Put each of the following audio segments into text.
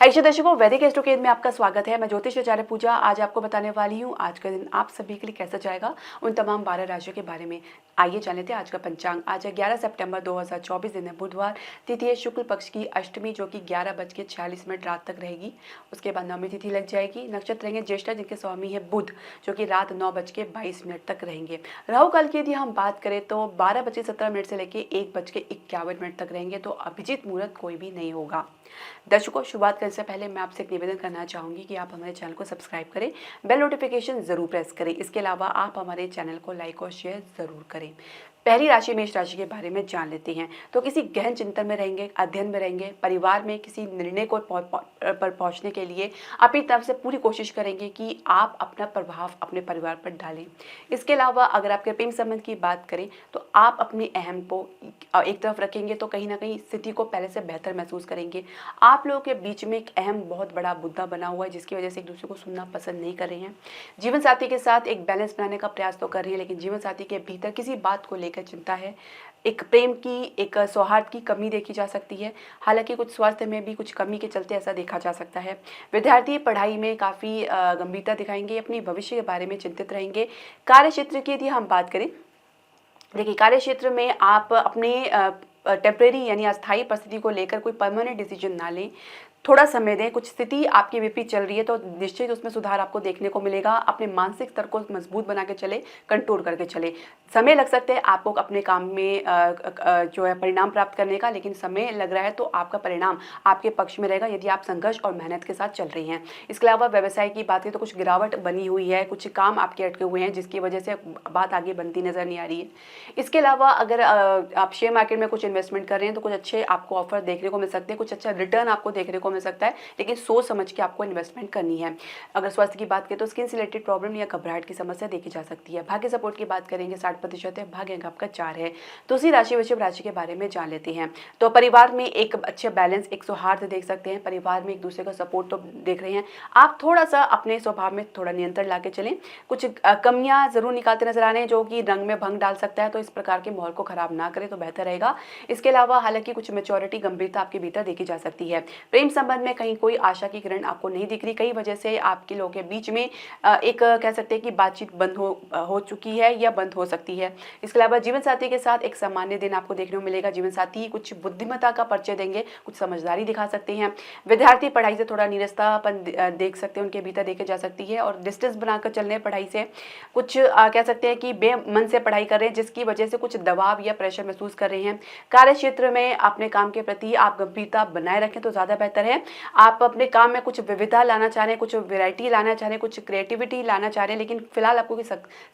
जी दर्शकों, वैदिक एस्ट्रोकेद में आपका स्वागत है। मैं ज्योतिष आचार्य पूजा आज आपको बताने वाली हूँ आज का दिन आप सभी के लिए कैसा जाएगा, उन तमाम 12 राशियों के बारे में। आइए जान लेते हैं आज का पंचांग। आज है 11 सितंबर 2024, दिन है बुधवार, तिथि है शुक्ल पक्ष की अष्टमी, जो कि 11:46 रात तक रहेगी। उसके बाद नवमी तिथि लग जाएगी। नक्षत्र रहेंगे ज्येष्ठा, जिनके स्वामी है बुध, जो कि रात 9:22 तक रहेंगे। राहु काल की यदि हम बात करें तो 12:17 से लेकर 1:51 तक रहेंगे। तो अभिजीत मुहूर्त कोई भी नहीं होगा। दर्शकों, शुरुआत करने से पहले मैं आपसे एक निवेदन करना चाहूँगी कि आप हमारे चैनल को सब्सक्राइब करें, बेल नोटिफिकेशन ज़रूर प्रेस करें। इसके अलावा आप हमारे चैनल को लाइक और शेयर ज़रूर करें। पहली राशि मेष राशि के बारे में जान लेते हैं। तो किसी गहन चिंतन में रहेंगे, अध्ययन में रहेंगे, परिवार में किसी निर्णय को पर पहुंचने के लिए अपनी तरफ से पूरी कोशिश करेंगे कि आप अपना प्रभाव अपने परिवार पर डालें। इसके अलावा अगर आपके प्रेम संबंध की बात करें तो आप अपने अहम को एक तरफ रखेंगे तो कहीं ना कहीं स्थिति को पहले से बेहतर महसूस करेंगे। आप लोगों के बीच में एक अहम बहुत बड़ा मुद्दा बना हुआ है, जिसकी वजह से एक दूसरे को सुनना पसंद नहीं कर रहे हैं। जीवन साथी के साथ एक बैलेंस बनाने का प्रयास तो कर रही है, लेकिन जीवन साथी के भीतर किसी बात को लेकर चिंता है। एक प्रेम की, एक सौहार्द की कमी देखी जा सकती है। हालांकि कुछ स्वास्थ्य में भी कुछ कमी के चलते ऐसा देखा जा सकता है। विद्यार्थी पढ़ाई में काफ़ी गंभीरता दिखाएंगे, अपनी भविष्य के बारे में चिंतित रहेंगे। कार्य क्षेत्र की यदि हम बात करें, देखिए कार्य क्षेत्र में आप अपने टेम्परेरी यानी अस्थायी परिस्थिति को लेकर कोई परमानेंट डिसीजन ना लें। थोड़ा समय दें। कुछ स्थिति आपकी विपरीत चल रही है तो निश्चित उसमें सुधार आपको देखने को मिलेगा। अपने मानसिक स्तर को मजबूत बना के चले, कंट्रोल करके चले। समय लग सकता है आपको अपने काम में जो है परिणाम प्राप्त करने का, लेकिन समय लग रहा है तो आपका परिणाम आपके पक्ष में रहेगा यदि आप संघर्ष और मेहनत के साथ चल रही हैं। इसके अलावा व्यवसाय की बात करें तो कुछ गिरावट बनी हुई है, कुछ काम आपके अटके हुए हैं जिसकी वजह से बात आगे बनती नजर नहीं आ रही है। इसके अलावा अगर आप शेयर मार्केट में कुछ इन्वेस्टमेंट कर रहे हैं तो कुछ अच्छे आपको ऑफर देखने को मिल सकते हैं, कुछ अच्छा रिटर्न आपको देखने को मिल सकता है, लेकिन सोच समझ के आपको इन्वेस्टमेंट करनी है। अगर स्वास्थ्य की बात करें तो स्किन से रिलेटेड प्रॉब्लम या घबराहट की समस्या देखी जा सकती है। भाग्य सपोर्ट की बात करेंगे 60% है। भाग्य अंक आपका 4 है। दूसरी राशि वृषभ राशि के बारे में जान लेते हैं। तो परिवार में एक अच्छे बैलेंस, एक सौहार्द देख सकते हैं। परिवार में एक दूसरे का सपोर्ट तो देख रहे हैं। आप थोड़ा सा अपने स्वभाव में थोड़ा नियंत्रण ला के चलें। कुछ कमियां जरूर निकालते नजर आ रहे हैं जो कि रंग में भंग डाल सकता है, तो इस प्रकार के माहौल को खराब ना करें तो बेहतर रहेगा। इसके अलावा हालांकि कुछ मेच्योरिटी, गंभीरता आपके भीतर देखी जा सकती है। प्रेम संबंध में कहीं कोई आशा की किरण आपको नहीं दिख रही। कई वजह से आपके लोगों के बीच में एक कह सकते हैं कि बातचीत बंद हो चुकी है या बंद हो सकती है। इसके अलावा जीवन साथी के साथ एक सामान्य दिन आपको देखने को मिलेगा। जीवन साथी कुछ बुद्धिमत्ता का परिचय देंगे, कुछ समझदारी दिखा सकते हैं। विद्यार्थी पढ़ाई से थोड़ा निरस्तापन देख सकते हैं, उनके भीतर देखे जा सकती है। और डिस्टेंस बनाकर चलने पढ़ाई से कुछ कह सकते हैं कि बेमन से पढ़ाई कर रहे हैं, जिसकी वजह से कुछ दबाव या प्रेशर महसूस कर रहे हैं। कार्य क्षेत्र में अपने काम के प्रति आप गंभीरता बनाए रखें तो ज़्यादा बेहतर है। आप अपने काम में कुछ विविधता लाना चाह रहे हैं, कुछ वैरायटी लाना चाह रहे हैं, कुछ क्रिएटिविटी लाना चाह रहे हैं, लेकिन फिलहाल आपको कोई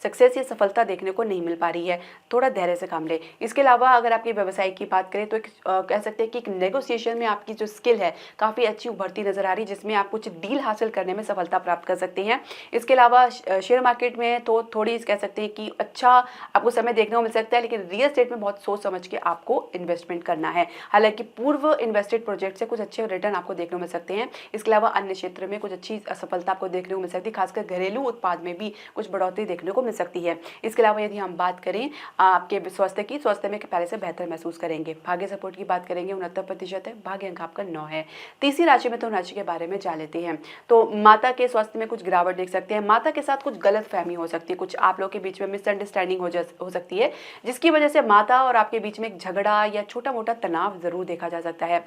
सक्सेस या सफलता देखने को नहीं मिल पा रही है। थोड़ा धैर्य से काम लें। इसके अलावा अगर आपकी व्यवसाय की बात करें तो कह सकते हैं कि एक नेगोशिएशन में आपकी जो स्किल है काफ़ी अच्छी उभरती नजर आ रही है, जिसमें आप कुछ डील हासिल करने में सफलता प्राप्त कर सकते हैं। इसके अलावा शेयर मार्केट में तो थोड़ी कह सकते हैं कि अच्छा आपको समय देखने को मिल सकता है, लेकिन रियल एस्टेट में बहुत सोच समझ के आपको इन्वेस्टमेंट करना है। हालांकि पूर्व इन्वेस्टेड प्रोजेक्ट से कुछ अच्छे रिटर्न आपको देखने को मिल सकते हैं। इसके अलावा अन्य क्षेत्र में कुछ अच्छी सफलता आपको देखने को मिल सकती है। खासकर घरेलू उत्पाद में भी कुछ बढ़ोतरी देखने को मिल सकती है। इसके अलावा यदि हम बात करें आपके स्वास्थ्य की, स्वास्थ्य में पहले से बेहतर महसूस करेंगे। भाग्य सपोर्ट की बात करेंगे 69% है। भाग्य अंक आपका 9 है। तीसरी राशि में तो राशि के बारे में जान लेते हैं। तो माता के स्वास्थ्य में कुछ गिरावट देख सकते हैं। माता के साथ कुछ गलत फहमी हो सकती है, कुछ आप लोग के बीच में मिसअंडरस्टैंडिंग हो सकती है, जिसकी वजह से माता और आपके बीच में एक झगड़ा या छोटा मोटा तनाव जरूर देखा जा सकता है।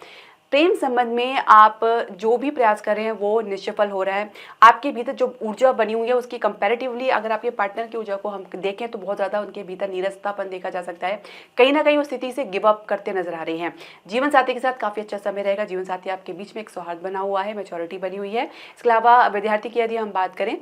प्रेम संबंध में आप जो भी प्रयास कर रहे हैं वो निष्फल हो रहा है। आपके भीतर जो ऊर्जा बनी हुई है उसकी कंपैरेटिवली अगर आपके पार्टनर की ऊर्जा को हम देखें तो बहुत ज़्यादा उनके भीतर नीरसतापन देखा जा सकता है। कहीं ना कहीं उस स्थिति से गिव अप करते नजर आ रहे हैं। जीवन साथी के साथ काफ़ी अच्छा समय रहेगा। जीवन साथी आपके बीच में एक सौहार्द बना हुआ है, मैच्योरिटी बनी हुई है। इसके अलावा विद्यार्थी की यदि हम बात करें,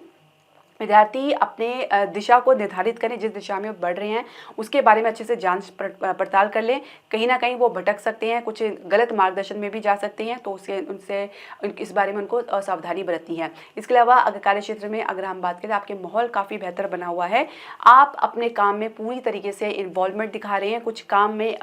विद्यार्थी अपने दिशा को निर्धारित करें, जिस दिशा में वो बढ़ रहे हैं उसके बारे में अच्छे से जांच पड़ताल कर लें। कहीं ना कहीं वो भटक सकते हैं, कुछ गलत मार्गदर्शन में भी जा सकते हैं, तो उनसे इस बारे में उनको सावधानी बरतनी है। इसके अलावा अगर कार्य क्षेत्र में अगर हम बात करें, आपके माहौल काफ़ी बेहतर बना हुआ है। आप अपने काम में पूरी तरीके से इन्वॉल्वमेंट दिखा रहे हैं। कुछ काम में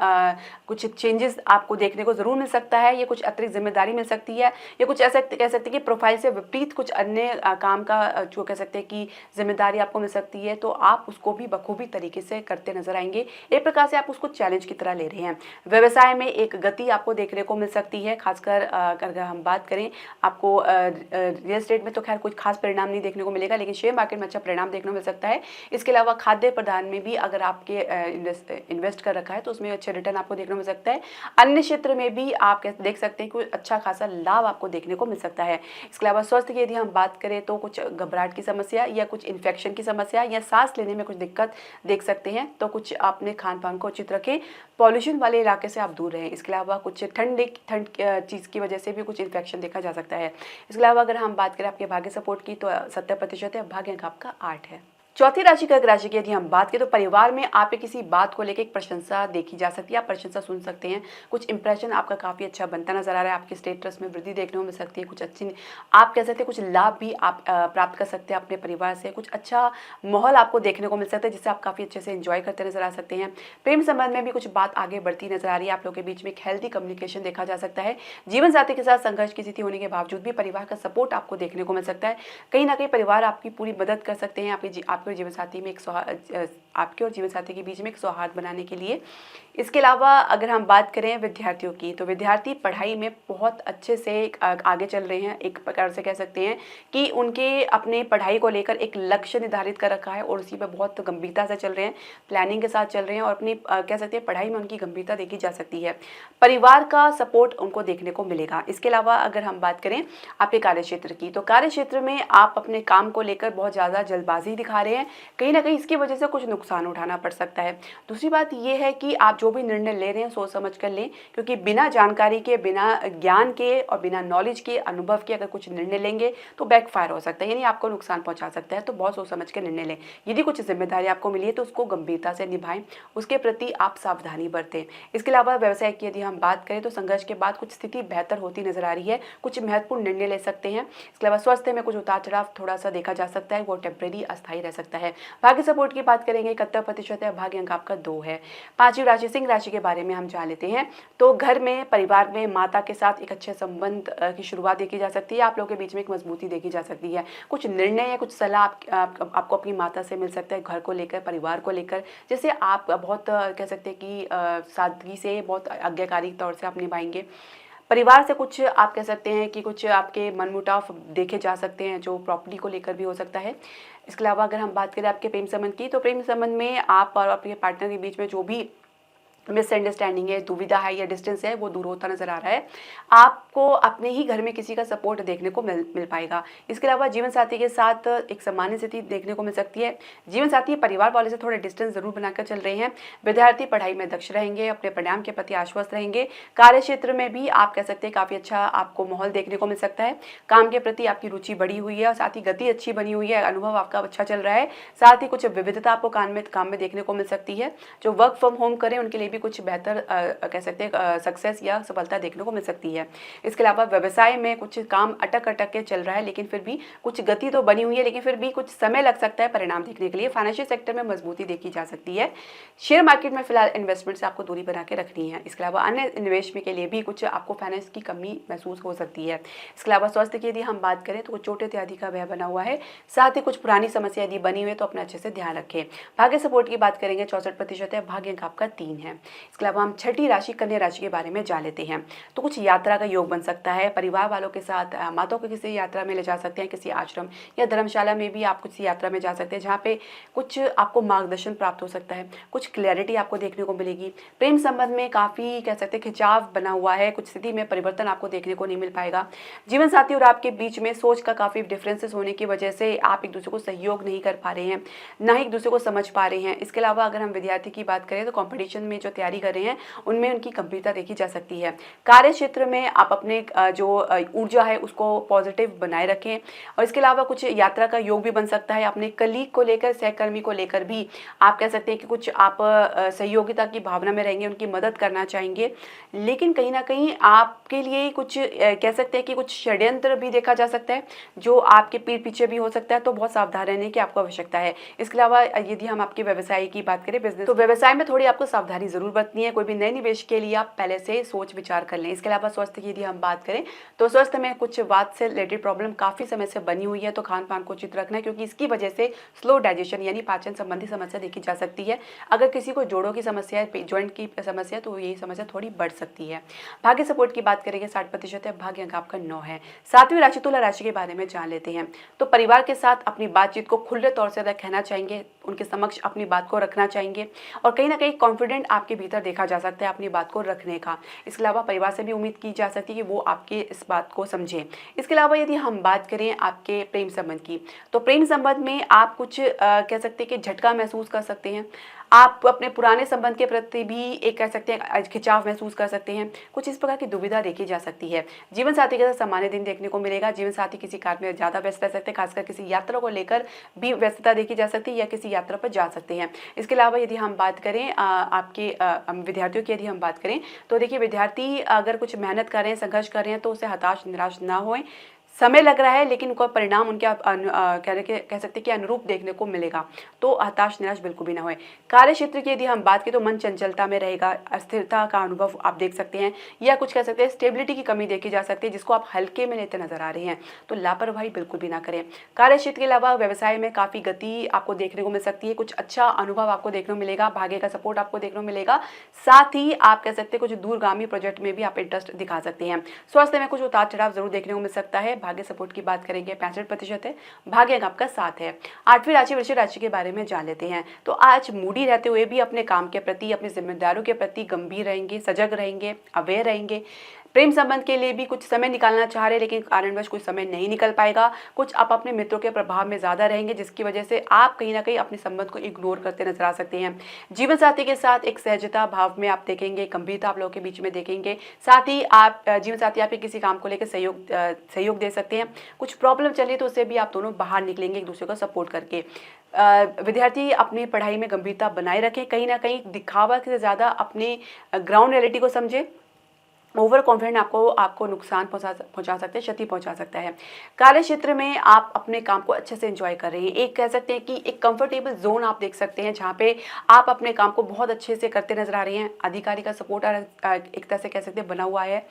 कुछ चेंजेस आपको देखने को ज़रूर मिल सकता है, या कुछ अतिरिक्त जिम्मेदारी मिल सकती है, या कुछ ऐसा कह सकते हैं कि प्रोफाइल से विपरीत कुछ अन्य काम का जो कह सकते हैं कि कोई जिम्मेदारी आपको मिल सकती है तो आप उसको भी बखूबी तरीके से करते नजर आएंगे। एक प्रकार से आप उसको चैलेंज की तरह ले रहे हैं। व्यवसाय में एक गति आपको देखने को मिल सकती है, खासकर अगर हम बात करें आपको रियल एस्टेट में तो खैर कुछ खास परिणाम नहीं देखने को मिलेगा, लेकिन शेयर मार्केट में अच्छा परिणाम देखने को मिल सकता है। इसके अलावा खाद्य पदार्थ में भी अगर आपके इन्वेस्ट कर रखा है तो उसमें अच्छे रिटर्न आपको देखने को मिल सकता है। अन्य क्षेत्र में भी आप देख सकते हैं कि अच्छा खासा लाभ आपको देखने को मिल सकता है। इसके अलावा स्वास्थ्य की यदि हम बात करें तो कुछ घबराहट की समस्या या कुछ इन्फेक्शन की समस्या या सांस लेने में कुछ दिक्कत देख सकते हैं, तो कुछ अपने खान पान को उचित रखें, पॉल्यूशन वाले इलाके से आप दूर रहें। इसके अलावा कुछ ठंड चीज़ की वजह से भी कुछ इन्फेक्शन देखा जा सकता है। इसके अलावा अगर हम बात करें आपके भाग्य सपोर्ट की तो 70% है, भाग्य अंक आपका 8 है। चौथी राशि कर्क राशि की यदि हम बात करें तो परिवार में आप किसी बात को लेकर एक प्रशंसा देखी जा सकती है, आप प्रशंसा सुन सकते हैं, कुछ इंप्रेशन आपका काफ़ी अच्छा बनता नजर आ रहा है, आपके स्टेटस में वृद्धि देखने को मिल सकती है, कुछ अच्छी आप कह सकते हैं कुछ लाभ भी आप प्राप्त कर सकते हैं अपने परिवार से, कुछ अच्छा माहौल आपको देखने को मिल सकता है जिससे आप काफ़ी अच्छे से एंजॉय करते नजर आ सकते हैं। प्रेम संबंध में भी कुछ बात आगे बढ़ती नजर आ रही है, आप लोगों के बीच में एक हेल्दी कम्युनिकेशन देखा जा सकता है। जीवन साथी के साथ संघर्ष की स्थिति होने के बावजूद भी परिवार का सपोर्ट आपको देखने को मिल सकता है। कहीं ना कहीं परिवार आपकी पूरी मदद कर सकते हैं आपके जीवन साथी में आपके और जीवन साथी के बीच में एक सौहार्द बनाने के लिए। इसके अलावा अगर हम बात करें विद्यार्थियों की तो विद्यार्थी पढ़ाई में बहुत अच्छे से आगे चल रहे हैं। एक प्रकार से कह सकते हैं कि उनके अपने पढ़ाई को लेकर एक लक्ष्य निर्धारित कर रखा है और उसी पर बहुत गंभीरता से चल रहे हैं, प्लानिंग के साथ चल रहे हैं और अपनी कह सकते हैं पढ़ाई में उनकी गंभीरता देखी जा सकती है। परिवार का सपोर्ट उनको देखने को मिलेगा। इसके अलावा अगर हम बात करें आपके कार्यक्षेत्र की तो कार्यक्षेत्र में आप अपने काम को लेकर बहुत ज़्यादा जल्दबाजी दिखा रहे हैं, कहीं ना कहीं इसकी वजह से कुछ नुकसान उठाना पड़ सकता है। दूसरी बात यह है कि आप जो भी निर्णय ले रहे हैं सोच समझ कर लें, क्योंकि बिना जानकारी के, बिना ज्ञान के और बिना नॉलेज के, अनुभव के अगर कुछ निर्णय लेंगे तो बैकफायर हो सकता है, यानी आपको नुकसान पहुंचा सकता है। तो बहुत सोच समझ के निर्णय लें। यदि कुछ जिम्मेदारी आपको मिली है तो उसको गंभीरता से निभाएं, उसके प्रति आप सावधानी बरतें। इसके अलावा व्यवसाय की यदि हम बात करें तो संघर्ष के बाद कुछ स्थिति बेहतर होती नजर आ रही है, कुछ महत्वपूर्ण निर्णय ले सकते हैं। इसके अलावा स्वास्थ्य में कुछ उतार चढ़ाव थोड़ा सा देखा जा सकता है, वो टेम्परेरी अस्थायी रह सकता है। भाग्य सपोर्ट की बात करेंगे 71% है, भाग्य अंक आपका 2 है। पांचवी राशि सिंह राशि के बारे में हम जान लेते हैं। तो घर में, परिवार में माता के साथ एक अच्छे संबंध की शुरुआत देखी जा सकती है, आप लोगों के बीच में एक मजबूती देखी जा सकती है। कुछ निर्णय या कुछ सलाह आपको अपनी माता से मिल सकता है घर को लेकर, परिवार को लेकर, जिसे आप बहुत कह सकते हैं कि सादगी से, बहुत आज्ञाकारी तौर से आप निभाएंगे। परिवार से कुछ आप कह सकते हैं कि कुछ आपके मनमुटाव देखे जा सकते हैं, जो प्रॉपर्टी को लेकर भी हो सकता है। इसके अलावा अगर हम बात करें आपके प्रेम संबंध की तो प्रेम संबंध में आप और आपके पार्टनर के बीच में जो भी मिसअंडरस्टैंडिंग है, दुविधा है या डिस्टेंस है, वो दूर होता नजर आ रहा है। आपको अपने ही घर में किसी का सपोर्ट देखने को मिल पाएगा। इसके अलावा जीवन साथी के साथ एक सामान्य स्थिति देखने को मिल सकती है। जीवन साथी परिवार वाले से थोड़े डिस्टेंस जरूर बनाकर चल रहे हैं। विद्यार्थी पढ़ाई में दक्ष रहेंगे, अपने परिणाम के प्रति आश्वस्त रहेंगे। कार्य क्षेत्र में भी आप कह सकते हैं काफी अच्छा आपको माहौल देखने को मिल सकता है। काम के प्रति आपकी रुचि बढ़ी हुई है और साथ ही गति अच्छी बनी हुई है, अनुभव आपका अच्छा चल रहा है। साथ ही कुछ विविधता आपको काम में देखने को मिल सकती है। जो वर्क फ्रॉम होम करें उनके लिए भी कुछ बेहतर कह सकते हैं सक्सेस या सफलता देखने को मिल सकती है। इसके अलावा व्यवसाय में कुछ काम अटक के चल रहा है, लेकिन फिर भी कुछ गति तो बनी हुई है, लेकिन फिर भी कुछ समय लग सकता है परिणाम देखने के लिए। फाइनेंशियल सेक्टर में मजबूती देखी जा सकती है। शेयर मार्केट में फिलहाल इन्वेस्टमेंट से आपको दूरी बना के रखनी है। इसके अलावा अन्य निवेश के लिए भी कुछ आपको फाइनेंस की कमी महसूस हो सकती है। इसके अलावा स्वास्थ्य की यदि हम बात करें तो कुछ चोट इत्यादि का भय बना हुआ है। साथ ही कुछ पुरानी समस्या यदि बनी हुई है तो अपना अच्छे से ध्यान रखें। भाग्य सपोर्ट की बात करेंगे 64% है, भाग्य अंक आपका 3 है। इसके अलावा हम छठी राशि कन्या राशि के बारे में जान लेते हैं। तो कुछ यात्रा का योग बन सकता है, परिवार वालों के साथ माताओं को किसी यात्रा में ले जा सकते हैं, किसी आश्रम या धर्मशाला में भी आप किसी यात्रा में जा सकते हैं जहाँ पे कुछ आपको मार्गदर्शन प्राप्त हो सकता है, कुछ क्लैरिटी आपको देखने को मिलेगी। प्रेम संबंध में काफी कह सकते हैं खिंचाव बना हुआ है, कुछ स्थिति में परिवर्तन आपको देखने को नहीं मिल पाएगा। जीवन साथी और आपके बीच में सोच का काफी डिफरेंसेस होने की वजह से आप एक दूसरे को सहयोग नहीं कर पा रहे हैं, ना ही एक दूसरे को समझ पा रहे हैं। इसके अलावा अगर हम विद्यार्थी की बात करें तो कॉम्पिटिशन में जो तैयारी कर रहे हैं उनमें उनकी गंभीरता देखी जा सकती है। कार्य क्षेत्र में आप अपने जो ऊर्जा है उसको पॉजिटिव बनाए रखें। और इसके अलावा कुछ यात्रा का योग भी बन सकता है। अपने कलीग को लेकर, सहकर्मी को लेकर भी आप कह सकते हैं कि कुछ आप सहयोगिता की भावना में रहेंगे, उनकी मदद करना चाहेंगे, लेकिन कहीं ना कहीं आपके लिए कुछ कह सकते हैं कि कुछ षड्यंत्र भी देखा जा सकता है जो आपके पीठ पीछे भी हो सकता है, तो बहुत सावधान रहने की आपको आवश्यकता है। इसके अलावा यदि हम आपके व्यवसाय की बात करें, बिजनेस, तो व्यवसाय में थोड़ी आपको सावधानी जरूर जरूर बरतनी है। कोई भी नए निवेश के लिए आप पहले से सोच विचार कर लें। इसके अलावा स्वास्थ्य की यदि हम बात करें तो स्वास्थ्य में कुछ वात से रिलेटेड प्रॉब्लम काफ़ी समय से बनी हुई है, तो खान पान को उचित रखना है, क्योंकि इसकी वजह से स्लो डाइजेशन यानी पाचन संबंधी समस्या देखी जा सकती है। अगर किसी को जोड़ों की समस्या है, जॉइंट की समस्या है, तो यही समस्या थोड़ी बढ़ सकती है। भाग्य सपोर्ट की बात करेंगे 60% है, भाग्य अंक आपका 9 है। सातवीं राशि तुला राशि के बारे में जान लेते हैं। तो परिवार के साथ अपनी बातचीत को खुले तौर से कहना चाहेंगे, उनके समक्ष अपनी बात को रखना चाहेंगे, और कहीं ना कहीं कॉन्फिडेंट आपके भीतर देखा जा सकता है अपनी बात को रखने का। इसके अलावा परिवार से भी उम्मीद की जा सकती है कि वो आपके इस बात को समझें। इसके अलावा यदि हम बात करें आपके प्रेम संबंध की, तो प्रेम संबंध में आप कुछ कह सकते हैं कि झटका महसूस कर सकते हैं। आप अपने पुराने संबंध के प्रति भी एक कह सकते हैं खिंचाव महसूस कर सकते हैं। कुछ इस प्रकार की दुविधा देखी जा सकती है। जीवन साथी के साथ सामान्य दिन देखने को मिलेगा। जीवन साथी किसी कार्य में ज़्यादा व्यस्त रह सकते हैं, खासकर किसी यात्रा को लेकर भी व्यस्तता देखी जा सकती है या किसी यात्रा पर जा सकते हैं। इसके अलावा यदि हम बात करें आपके विद्यार्थियों की, यदि हम बात करें तो देखिए, विद्यार्थी अगर कुछ मेहनत कर रहे हैं, संघर्ष कर रहे हैं, तो उसे हताश निराश ना होएं। समय लग रहा है लेकिन उनका परिणाम उनके कह सकते हैं कि अनुरूप देखने को मिलेगा, तो हताश निराश बिल्कुल भी ना होए। कार्य क्षेत्र की यदि हम बात करें तो मन चंचलता में रहेगा, अस्थिरता का अनुभव आप देख सकते हैं, या कुछ कह सकते हैं स्टेबिलिटी की कमी देखी जा सकती है, जिसको आप हल्के में लेते नजर आ रहे हैं, तो लापरवाही बिल्कुल भी ना करें। कार्य क्षेत्र के अलावा व्यवसाय में काफ़ी गति आपको देखने को मिल सकती है, कुछ अच्छा अनुभव आपको देखने को मिलेगा, भाग्य का सपोर्ट आपको देखने को मिलेगा। साथ ही आप कह सकते हैं कुछ दूरगामी प्रोजेक्ट में भी आप इंटरेस्ट दिखा सकते हैं। स्वास्थ्य में कुछ उतार चढ़ाव जरूर देखने को मिल सकता है। भाग्य सपोर्ट की बात करेंगे 65% है, भाग्य अंक आपका 7 है। आठवीं राशि वृश्चिक राशि के बारे में जान लेते हैं। तो आज मूडी रहते हुए भी अपने काम के प्रति, अपनी जिम्मेदारियों के प्रति गंभीर रहेंगे, सजग रहेंगे, अवेयर रहेंगे। प्रेम संबंध के लिए भी कुछ समय निकालना चाह रहे हैं, लेकिन कारणवश कुछ समय नहीं निकल पाएगा। कुछ आप अपने मित्रों के प्रभाव में ज़्यादा रहेंगे, जिसकी वजह से आप कहीं ना कहीं अपने संबंध को इग्नोर करते नजर आ सकते हैं। जीवन साथी के साथ एक सहजता भाव में आप देखेंगे, गंभीरता आप लोगों के बीच में देखेंगे। साथ ही आप जीवन साथी आपके किसी काम को लेकर सहयोग दे सकते हैं। कुछ प्रॉब्लम चलिए तो उससे भी आप दोनों बाहर निकलेंगे एक दूसरे को सपोर्ट करके। विद्यार्थी अपनी पढ़ाई में गंभीरता बनाए रखें, कहीं ना कहीं दिखावा से ज़्यादा अपने ग्राउंड रियलिटी को समझे। ओवर कॉन्फिडेंट आपको नुकसान पहुंचा सकते हैं, क्षति पहुंचा सकता है। कार्य क्षेत्र में आप अपने काम को अच्छे से एंजॉय कर रहे हैं। एक कह सकते हैं कि एक कंफर्टेबल जोन आप देख सकते हैं, जहां पे आप अपने काम को बहुत अच्छे से करते नजर आ रहे हैं। अधिकारी का सपोर्ट एक तरह से कह सकते हैं बना हुआ है।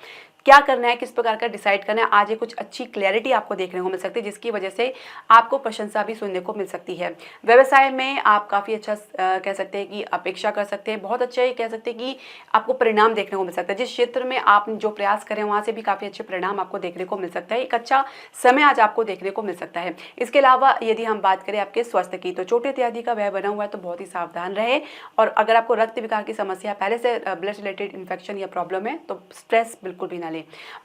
क्या करना है, किस प्रकार का डिसाइड करना है, आज ये कुछ अच्छी क्लैरिटी आपको देखने को मिल सकती है, जिसकी वजह से आपको प्रशंसा भी सुनने को मिल सकती है। व्यवसाय में आप काफ़ी अच्छा कह सकते हैं कि अपेक्षा कर सकते हैं, बहुत अच्छा ये कह सकते हैं कि आपको परिणाम देखने को मिल सकता है। जिस क्षेत्र में आप जो प्रयास करें वहाँ से भी काफ़ी अच्छे परिणाम आपको देखने को मिल सकता है। एक अच्छा समय आज आपको देखने को मिल सकता है। इसके अलावा यदि हम बात करें आपके स्वास्थ्य की, तो चोट इत्यादि का व्यय बना हुआ है, तो बहुत ही सावधान रहे। और अगर आपको रक्त विकार की समस्या पहले से ब्लड रिलेटेड इन्फेक्शन या प्रॉब्लम है, तो स्ट्रेस बिल्कुल भी ना लें।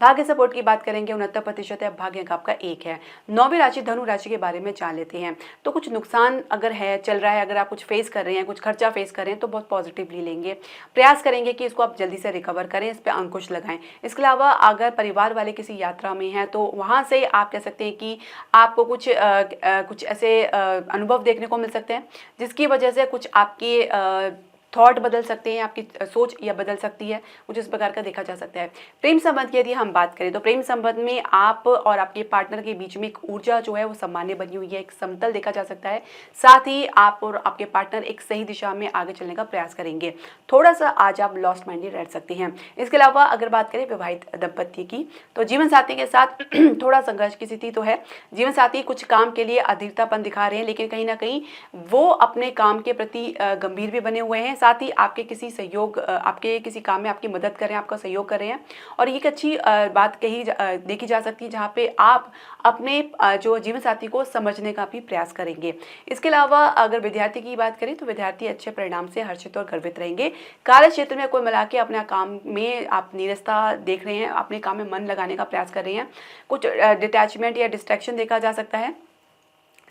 भाग्य सपोर्ट की बात करेंगे 69% है, भाग्य अंक आपका 1 है। नौवीं राशि धनु राशि के बारे में जान लेते हैं। तो कुछ नुकसान अगर है चल रहा है, अगर आप कुछ फेस कर रहे हैं, कुछ खर्चा फेस कर रहे हैं, तो बहुत पॉजिटिवली लेंगे, प्रयास करेंगे कि इसको आप जल्दी से रिकवर करें, इस पर अंकुश लगाएं। इसके अलावा अगर परिवार वाले किसी यात्रा में हैं, तो वहाँ से आप कह सकते हैं कि आपको कुछ ऐसे अनुभव देखने को मिल सकते हैं, जिसकी वजह से कुछ आपकी थॉट बदल सकते हैं, आपकी सोच या बदल सकती है, कुछ इस प्रकार का देखा जा सकता है। प्रेम संबंध की यदि हम बात करें, तो प्रेम संबंध में आप और आपके पार्टनर के बीच में एक ऊर्जा जो है वो सामान्य बनी हुई है, एक समतल देखा जा सकता है। साथ ही आप और आपके पार्टनर एक सही दिशा में आगे चलने का प्रयास करेंगे। थोड़ा सा आज आप लॉस्ट माइंडेड रह सकते हैं। इसके अलावा अगर बात करें विवाहित दंपत्ति की, तो जीवन साथी के साथ थोड़ा संघर्ष की स्थिति तो है। जीवन साथी कुछ काम के लिए अधीरतापन दिखा रहे हैं, लेकिन कहीं ना कहीं वो अपने काम के प्रति गंभीर भी बने हुए हैं। साथ ही आपके किसी काम में आपकी मदद कर रहे हैं, आपका सहयोग कर रहे हैं। और ये एक अच्छी बात देखी जा सकती है, जहाँ पे आप अपने जो जीवन साथी को समझने का भी प्रयास करेंगे। इसके अलावा अगर विद्यार्थी की बात करें, तो विद्यार्थी अच्छे परिणाम से हर्षित और गर्वित रहेंगे। कार्य क्षेत्र में कुल मिला के अपने काम में आप नीरसता देख रहे हैं, अपने काम में मन लगाने का प्रयास कर रहे हैं। कुछ डिटैचमेंट या डिस्ट्रैक्शन देखा जा सकता है।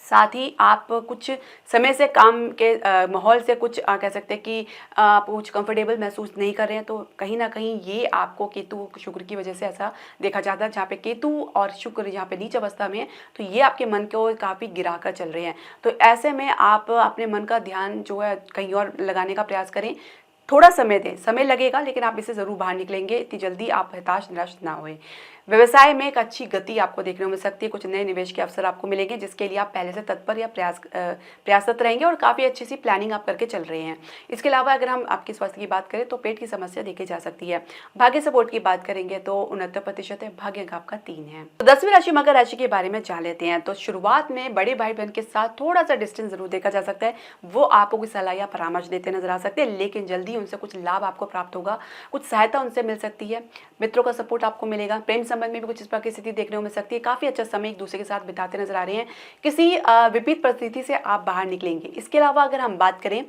साथ ही आप कुछ समय से काम के माहौल से कुछ कह सकते हैं कि आप कुछ कंफर्टेबल महसूस नहीं कर रहे हैं, तो कहीं ना कहीं ये आपको केतु शुक्र की वजह से ऐसा देखा जाता है, जहाँ पे केतु और शुक्र जहाँ पे नीच अवस्था में है, तो ये आपके मन को काफ़ी गिरा कर चल रहे हैं। तो ऐसे में आप अपने मन का ध्यान जो है कहीं और लगाने का प्रयास करें। थोड़ा समय दें, समय लगेगा, लेकिन आप इससे ज़रूर बाहर निकलेंगे। इतनी जल्दी आप हताश निराश ना होए। व्यवसाय में एक अच्छी गति आपको देखने को मिल सकती है, कुछ नए निवेश के अवसर आपको मिलेंगे जिसके लिए आप पहले से तत्पर या प्रयासरत रहेंगे और काफ़ी अच्छी सी प्लानिंग आप करके चल रहे हैं। इसके अलावा अगर हम आपके स्वास्थ्य की बात करें तो पेट की समस्या देखी जा सकती है। भाग्य सपोर्ट की बात करेंगे तो 69% है, भाग्य अंक आपका 3 है। तो 10वीं राशि मकर राशि के बारे में जान लेते हैं। तो शुरुआत में बड़े भाई बहन के साथ थोड़ा सा डिस्टेंस जरूर देखा जा सकता है, वो आपको कोई सलाह या परामर्श देते नजर आ सकते हैं, लेकिन जल्दी उनसे कुछ लाभ आपको प्राप्त होगा, कुछ सहायता उनसे मिल सकती है, मित्रों का सपोर्ट आपको मिलेगा। प्रेम संबंध में भी कुछ इस प्रकार की स्थिति देखने को मिल सकती है, काफी अच्छा समय एक दूसरे के साथ बिताते नजर आ रहे हैं, किसी विपरीत परिस्थिति से आप बाहर निकलेंगे। इसके अलावा अगर हम बात करें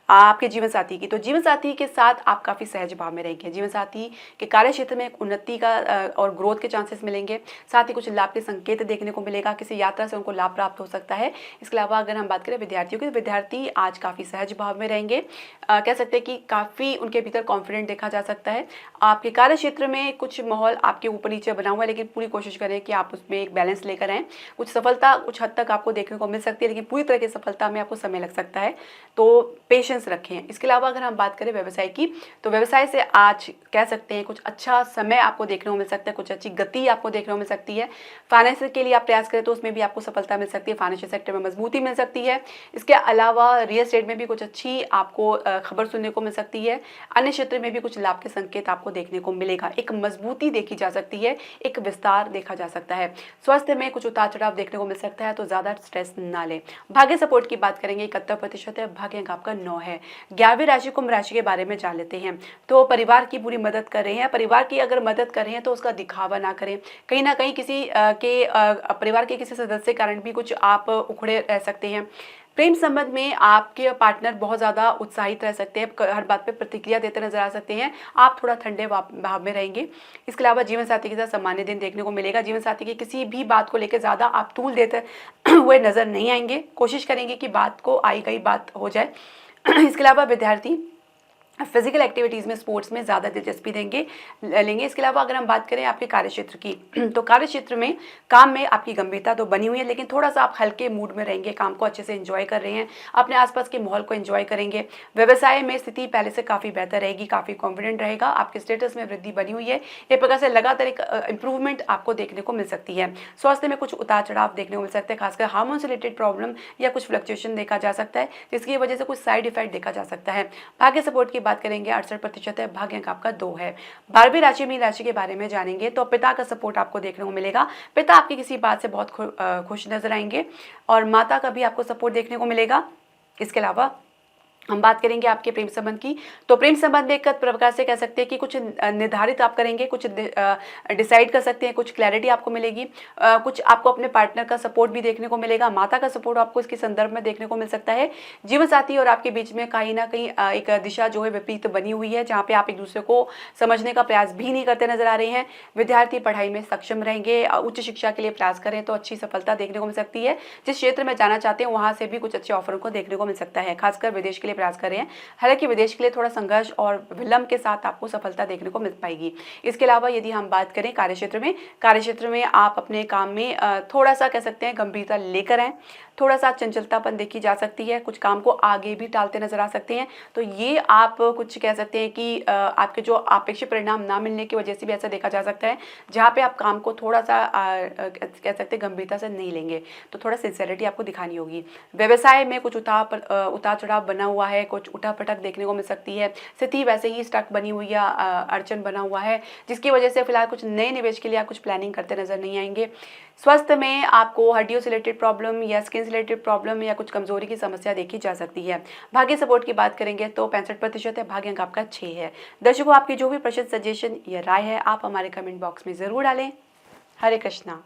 आपके जीवन साथी की, तो जीवन साथी के साथ आप काफ़ी सहज भाव में रहेंगे। जीवन साथी के कार्य क्षेत्र में एक उन्नति का और ग्रोथ के चांसेस मिलेंगे, साथ ही कुछ लाभ के संकेत देखने को मिलेगा, किसी यात्रा से उनको लाभ प्राप्त हो सकता है। इसके अलावा अगर हम बात करें विद्यार्थियों की, तो विद्यार्थी आज काफ़ी सहज भाव में रहेंगे, कह सकते हैं कि काफ़ी उनके भीतर कॉन्फिडेंट देखा जा सकता है। आपके कार्य क्षेत्र में कुछ माहौल आपके ऊपर नीचे बना हुआ है, लेकिन पूरी कोशिश करें कि आप उसमें एक बैलेंस लेकर आएँ। कुछ सफलता कुछ हद तक आपको देखने को मिल सकती है, लेकिन पूरी तरह की सफलता में आपको समय लग सकता है, तो पेशेंस रखें। इसके अलावा अगर हम बात करें व्यवसाय की, तो व्यवसाय से आज कह सकते हैं कुछ अच्छा समय आपको देखने को मिल सकता है, कुछ अच्छी गति आपको देखने को मिल सकती है। फाइनेंस के लिए आप प्रयास करें तो उसमें भी आपको सफलता मिल सकती है, फाइनेंशियल सेक्टर में मजबूती मिल सकती है। इसके अलावा रियल एस्टेट में भी कुछ अच्छी आपको खबर सुनने को मिल सकती है। अन्य क्षेत्र में भी कुछ लाभ के संकेत आपको देखने को मिलेगा, एक मजबूती देखी जा सकती है, एक विस्तार देखा जा सकता है। स्वास्थ्य में कुछ उतार चढ़ाव देखने को मिल सकता है, तो ज्यादा स्ट्रेस ना लें। भाग्य सपोर्ट की बात करेंगे 71% है, भाग्य अंक आपका 9 है। 11वीं राशि कुंभ राशि के बारे में जान लेते हैं। तो परिवार की पूरी मदद कर रहे हैं, परिवार की अगर मदद कर रहे हैं तो उसका दिखावा ना करें। कहीं ना कहीं किसी परिवार के किसी सदस्य के कारण भी कुछ आप उखड़े रह सकते हैं। प्रेम संबंध में आपके पार्टनर बहुत ज़्यादा उत्साहित रह सकते हैं, हर बात पे प्रतिक्रिया देते नजर आ सकते हैं, आप थोड़ा ठंडे भाव में रहेंगे। इसके अलावा जीवन साथी के साथ सामान्य दिन देखने को मिलेगा। जीवन साथी की किसी भी बात को लेकर ज़्यादा आप तूल देते हुए नजर नहीं आएंगे, कोशिश करेंगे कि बात को आई गई बात हो जाए। इसके अलावा विद्यार्थी फिजिकल एक्टिविटीज़ में, स्पोर्ट्स में ज़्यादा दिलचस्पी लेंगे। इसके अलावा अगर हम बात करें आपके कार्यक्षेत्र की, तो कार्यक्षेत्र में काम में आपकी गंभीरता तो बनी हुई है, लेकिन थोड़ा सा आप हल्के मूड में रहेंगे, काम को अच्छे से एंजॉय कर रहे हैं, अपने आसपास के माहौल को एंजॉय करेंगे। व्यवसाय में स्थिति पहले से काफ़ी बेहतर रहेगी, काफ़ी कॉन्फिडेंट रहेगा, आपके स्टेटस में वृद्धि बनी हुई है। एक प्रकार से लगातार एक इंप्रूवमेंट आपको देखने को मिल सकती है। स्वास्थ्य में कुछ उतार चढ़ाव देखने को मिल सकते हैं, खासकर हार्मोन से रिलेटेड प्रॉब्लम या कुछ फ्लक्चुएशन देखा जा सकता है, जिसकी वजह से कुछ साइड इफेक्ट देखा जा सकता है। भाग्य सपोर्ट की बात करेंगे 68% है, भाग्य अंक आपका 2 है। 12वीं राशि मीन राशि के बारे में जानेंगे, तो पिता का सपोर्ट आपको देखने को मिलेगा। पिता आपकी किसी बात से बहुत खुश नजर आएंगे और माता का भी आपको सपोर्ट देखने को मिलेगा। इसके अलावा हम बात करेंगे आपके प्रेम संबंध की, तो प्रेम संबंध में एक प्रकार से कह सकते हैं कि कुछ निर्धारित आप करेंगे, कुछ डिसाइड कर सकते हैं, कुछ क्लैरिटी आपको मिलेगी, कुछ आपको अपने पार्टनर का सपोर्ट भी देखने को मिलेगा, माता का सपोर्ट आपको इसके संदर्भ में देखने को मिल सकता है। जीवन साथी और आपके बीच में कहीं ना कहीं एक दिशा जो है विपरीत बनी हुई है, जहाँ पे आप एक दूसरे को समझने का प्रयास भी नहीं करते नजर आ रहे हैं। विद्यार्थी पढ़ाई में सक्षम रहेंगे, उच्च शिक्षा के लिए प्रयास करें तो अच्छी सफलता देखने को मिल सकती है। जिस क्षेत्र में जाना चाहते हैं वहाँ से भी कुछ अच्छे ऑफर को देखने को मिल सकता है, खासकर विदेश के लिए प्रयास कर रहे हैं। हालांकि विदेश के लिए थोड़ा संघर्ष और विलंब के साथ आपको सफलता देखने को मिल पाएगी। इसके अलावा यदि हम बात करें कार्यक्षेत्र में आप अपने काम में थोड़ा सा कह सकते हैं गंभीरता लेकर आएं, थोड़ा सा चंचलतापन देखी जा सकती है, कुछ काम को आगे भी टालते नजर आ सकते हैं। तो ये आप कुछ कह सकते हैं कि आपके जो अपेक्षित परिणाम ना मिलने की वजह से भी ऐसा देखा जा सकता है, जहाँ पे आप काम को थोड़ा सा कह सकते हैं गंभीरता से नहीं लेंगे, तो थोड़ा सिंसियरिटी आपको दिखानी होगी। व्यवसाय में कुछ उतार चढ़ाव बना हुआ है, कुछ उठापटक देखने को मिल सकती है, स्थिति वैसे ही स्टक बनी हुई या अड़चन बना हुआ है, जिसकी वजह से फिलहाल कुछ नए निवेश के लिए आप कुछ प्लानिंग करते नजर नहीं आएंगे। स्वास्थ्य में आपको हड्डियों से रिलेटेड प्रॉब्लम या स्किन से रिलेटेड प्रॉब्लम या कुछ कमजोरी की समस्या देखी जा सकती है। भाग्य सपोर्ट की बात करेंगे तो 65% है, भाग्य अंक आपका 6 है। दर्शकों, आपकी जो भी प्रश्न, सजेशन या राय है आप हमारे कमेंट बॉक्स में जरूर डालें। हरे कृष्णा।